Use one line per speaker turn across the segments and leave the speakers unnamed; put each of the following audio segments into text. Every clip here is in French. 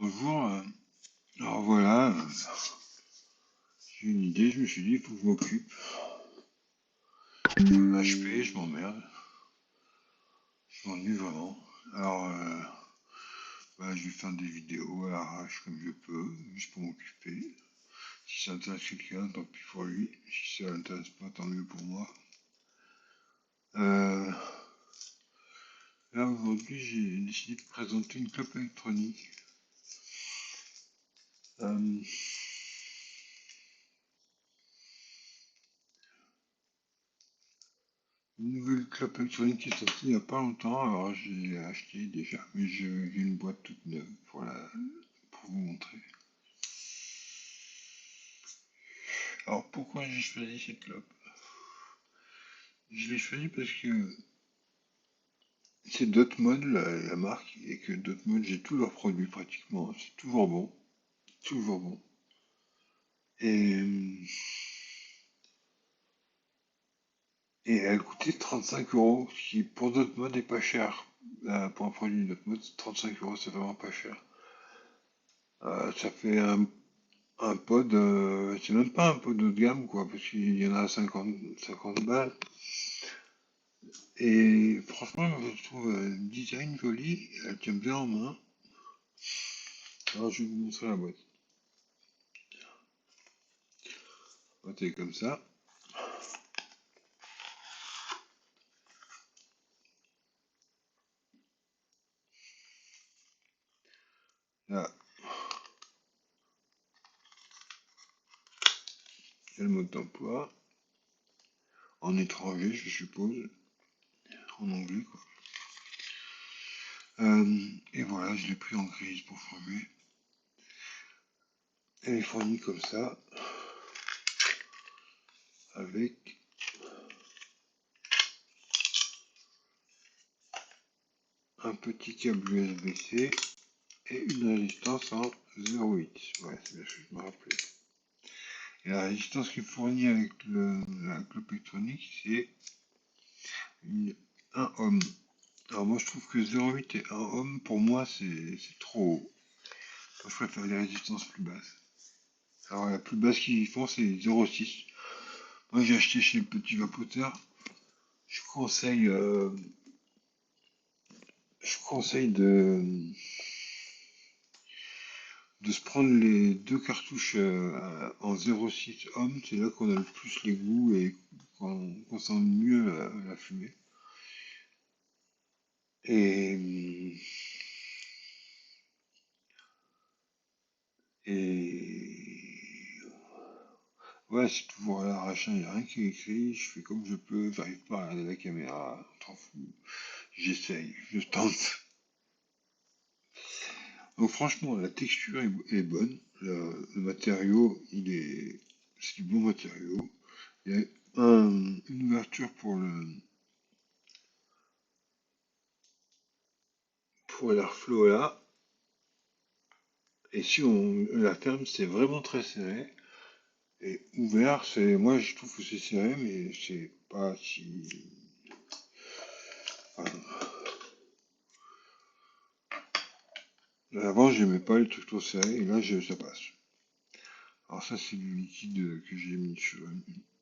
Bonjour, alors voilà, j'ai une idée, je me suis dit, il faut que je m'occupe. HP, je m'emmerde, je m'ennuie vraiment. Alors, bah, je vais faire des vidéos à l'arrache comme je peux, juste pour m'occuper. Si ça intéresse quelqu'un, tant pis pour lui. Si ça l'intéresse pas, tant mieux pour moi. Euh, Là, aujourd'hui, j'ai décidé de présenter une clope électronique. Euh, une nouvelle clope électronique qui est sortie il n'y a pas longtemps, alors j'ai acheté déjà, mais j'ai une boîte toute neuve pour vous montrer. Alors pourquoi j'ai choisi cette clope? Je l'ai choisi parce que c'est Dotmod la marque et que Dotmod j'ai tous leurs produits pratiquement. C'est toujours bon, toujours bon. Et, et elle coûtait 35 euros, ce qui pour Dotmod est pas cher. Pour un produit Dotmod, 35 euros c'est vraiment pas cher. Ça fait un pod, c'est même pas un pod haut de gamme quoi, parce qu'il y en a à 50 balles. Et franchement, je trouve le design joli, elle tient bien en main. Alors je vais vous montrer la boîte. La boîte est comme ça. Là, il y a le mode d'emploi. En étranger, je suppose. En anglais, quoi. Et voilà, je l'ai pris en grise pour changer. Elle est fournie comme ça, avec un petit câble USB-C et une résistance en 0,8. Ouais, c'est bien ce que je me rappelais. Et la résistance qui est fournie avec la clope électronique, c'est 1 ohm. Alors moi je trouve que 0,8 et 1 ohm, pour moi c'est trop haut. Moi, je préfère les résistances plus basses. Alors la plus basse qu'ils font c'est 0,6. Moi j'ai acheté chez le petit vapoteur. Je conseille, euh, je conseille de se prendre les deux cartouches en 0,6 ohm. C'est là qu'on a le plus les goûts et qu'on sent mieux la fumée. Et, et ouais, c'est toujours à l'arrache, il n'y a rien qui est écrit, je fais comme je peux, j'arrive pas à regarder la caméra, on s'en fout. J'essaye, je tente. Donc franchement, la texture est bonne, le matériau, c'est du bon matériau. Il y a une ouverture pour l'airflow là, et si on la ferme, c'est vraiment très serré. Et ouvert, moi je trouve que c'est serré, mais c'est pas si. Enfin, avant, j'aimais pas les trucs trop serrés, et là, ça passe. Alors ça, c'est du liquide que j'ai mis sur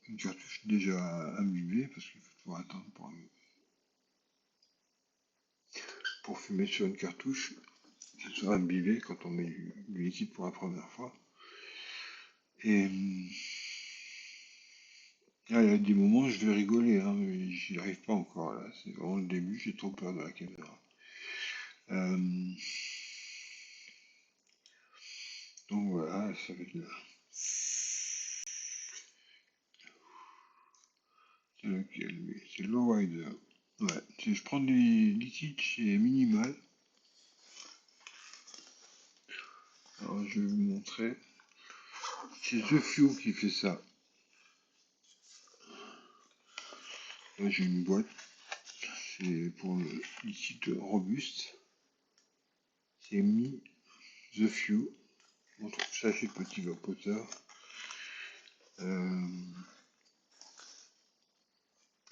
une cartouche déjà imbibée, parce qu'il faut toujours attendre pour fumer sur une cartouche, qu'elle soit imbibée quand on met du liquide pour la première fois. Et là, il y a des moments où je vais rigoler, hein, mais j'y arrive pas encore là. C'est vraiment le début, j'ai trop peur de la caméra. Euh, donc voilà, ça va être là. C'est lequel, lui? C'est Lowrider. Ouais, si je prends du liquide chez Minimal, alors je vais vous montrer. C'est The Few qui fait ça. Là j'ai une boîte, c'est pour le liquide robuste. C'est Mi The Few. On trouve ça chez Petit Vapoteur.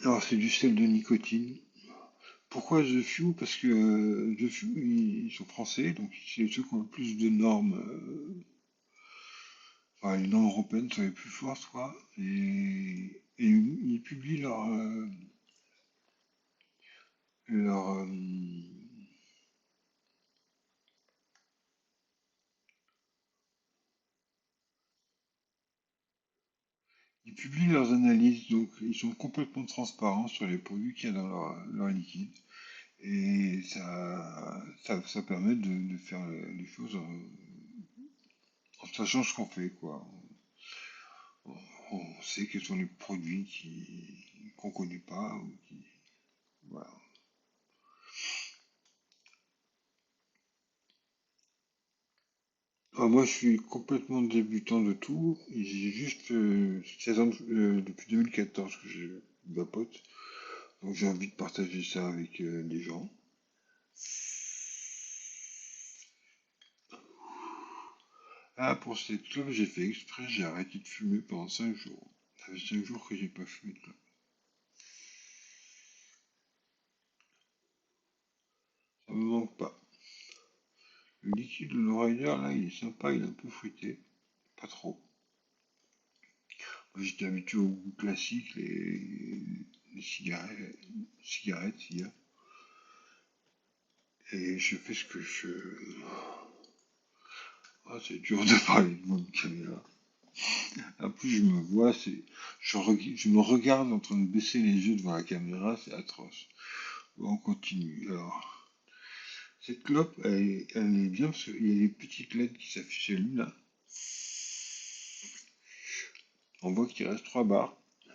Alors c'est du sel de nicotine Pourquoi The Few? Parce que The Few, ils sont français, donc c'est ceux qui ont le plus de normes. Enfin, les normes européennes sont les plus fortes, quoi. Et ils publient leur, ils publient leurs analyses, donc ils sont complètement transparents sur les produits qu'il y a dans leur liquide. Et ça permet de faire les choses en sachant ce qu'on fait, quoi. On sait quels sont les produits qu'on connaît pas, ou qui, voilà. Moi, je suis complètement débutant de tout. J'ai juste 16 ans depuis 2014 que je vapote. Donc j'ai envie de partager ça avec les gens. Ah, pour cette clope, j'ai fait exprès, j'ai arrêté de fumer pendant 5 jours. Ça fait 5 jours que j'ai pas fumé de clope. Ça me manque pas. Le liquide de l'Oreiller, là, il est sympa, il est un peu fruité. Pas trop. Moi, j'étais habitué au goût classique, les cigarettes, il y a. Et je fais ce que je... Ah, c'est dur de parler devant une caméra. En plus, je me vois, je me regarde en train de baisser les yeux devant la caméra, c'est atroce. Bon, on continue. Alors, cette clope, elle est bien parce qu'il y a des petites LED qui s'affichent à lui, là. On voit qu'il reste 3 barres. Ça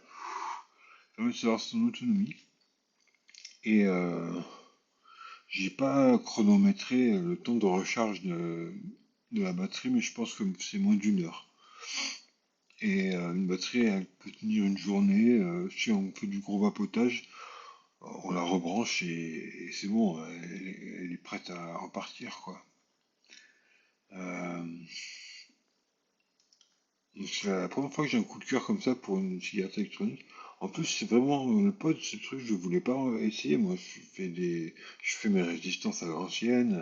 permet de savoir son autonomie. Et j'ai pas chronométré le temps de recharge de la batterie, mais je pense que c'est moins d'une heure. Et une batterie, elle peut tenir une journée. Si on fait du gros vapotage, on la rebranche et c'est bon, elle est prête à repartir, quoi. Euh, donc c'est la première fois que j'ai un coup de cœur comme ça pour une cigarette électronique. En plus, c'est vraiment le pod, ce truc, je voulais pas essayer. Moi, je fais mes résistances à l'ancienne.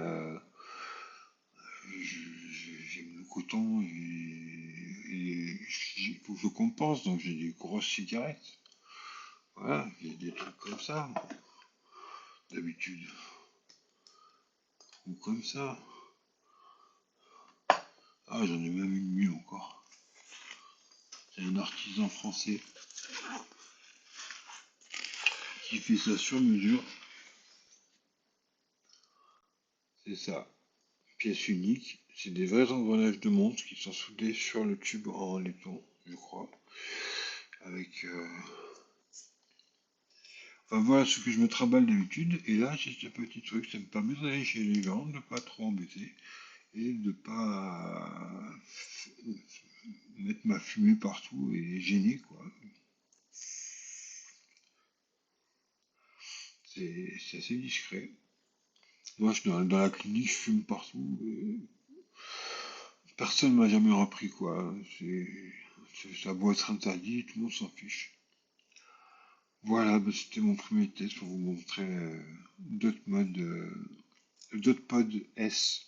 J'aime le coton et il faut que je compense, donc j'ai des grosses cigarettes. Voilà, j'ai des trucs comme ça, d'habitude. Ou comme ça. Ah, j'en ai même une mieux encore. C'est un artisan français qui fait ça sur mesure. C'est ça. Pièce unique. C'est des vrais engrenages de montre qui sont soudés sur le tube en laiton, je crois. Avec. Enfin voilà ce que je me trimballe d'habitude. Et là, j'ai ce petit truc. Ça me permet d'aller chez les gens, de pas trop embêter. Et de pas mettre ma fumée partout et gêner, quoi. C'est assez discret. Moi, dans la clinique, je fume partout. Personne m'a jamais repris, quoi. Ça doit être interdit, tout le monde s'en fiche. Voilà, bah, c'était mon premier test pour vous montrer d'autres modes, d'autres pods S.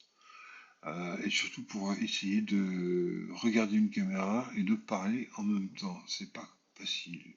Et surtout pour essayer de regarder une caméra et de parler en même temps. C'est pas facile.